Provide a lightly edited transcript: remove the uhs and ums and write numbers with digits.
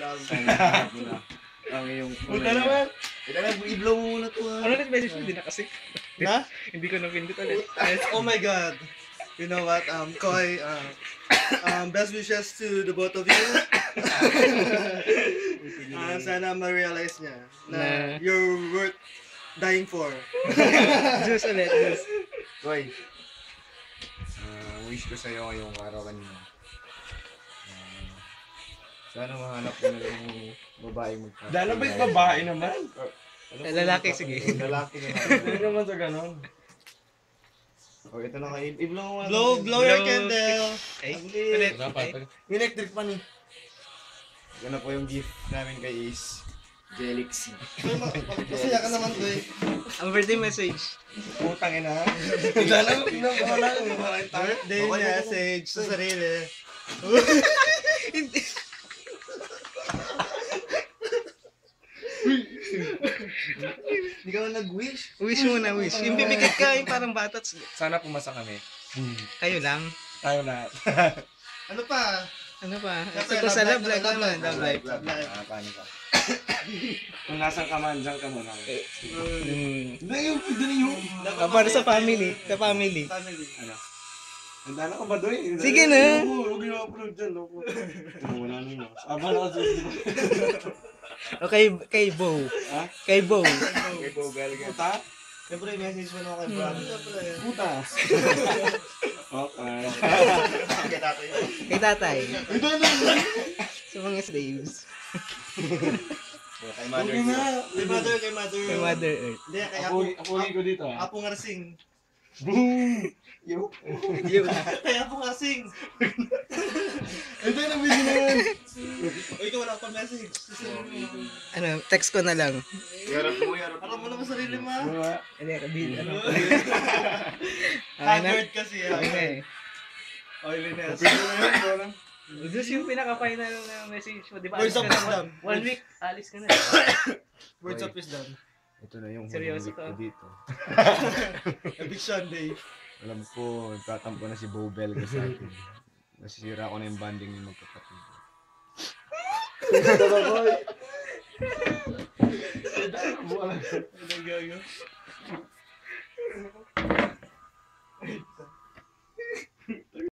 lang. Ang iyong... Puta naman. Ito na, i-blow mo muna to ha. Ano ulit message mo? Hindi na kasi. Na? Hindi ko napindot ulit. Oh my God. You know what, Koy, best wishes to the both of you. Sana ma-realize niya na you're worth dying for. Diyos ulit, Diyos. Koy, wish ko sa'yo ngayong araw kanina. Sana mahanap ko na yung babaeng magkakaroon. Dahil ba yung babae naman? Lalaki, sige. Lalaki na Hindi naman sa ganon. O, ito na kayo. I-blow mo nga. Blow your candle. Ay, ulit. May electric pa ni. Yan na po yung gift namin kay Ace. Jelixy. Masaya ka naman, Koy. Ang birthday message. Putang ina. Birthday message sa sarili. Hindi ka man nag-wish. Wish muna, wish. Yung pipikit ka, yung parang batats. Sana pumasa kami. Kayo lang. Tayo lahat. Ano pa? Ano pa? Siyempre, Ito sa love love life life, naman. love Love life. Love life. Paano ka? Kung nasan ka man, dyan ka muna. Hindi yung pwede na yun. Para sa family. Sa family. Family. Ano? Handa na ka ba doy? Sige na. Huwag yung upload dyan. Wala na yun. Aba na kasi. O kay Bo. Ha? Kay Bo. Kay Bogal ka. Puta? Siyempre, message mo na kay Brad. Siyempre. Puta. Okay. Kay tatay. Kay tatay. Ito na. Sa mga slaves. Kay Mother Huwag na. Kay mother, kay mother. Kay Mother Earth. Hindi, kay Apuhin ko dito ah. Apo Ngarsing. Boom! Yo. Kay Apo Ngarsing. Ito na video na yan. O, ikaw wala pa message. Ano, text ko na lang. Yarap mo, yarap Harap mo naman sarili mo. Diba? Hindi, kabid. Ano? Okay na? Haggard kasi. Okay na eh. Oiliness. Pwede mo yun, wala. Diyos yung pinaka-final na message mo. Di ba? Words of alis ka na? wisdom. 1 week, alis ka na. Words of wisdom. Ito na yung Seryoso huling week to? ko dito. Eviction day. Alam ko, nagtatampo na si Bobel ka sa akin. Nasisira ko na yung banding ng magkapatid. Anong gago?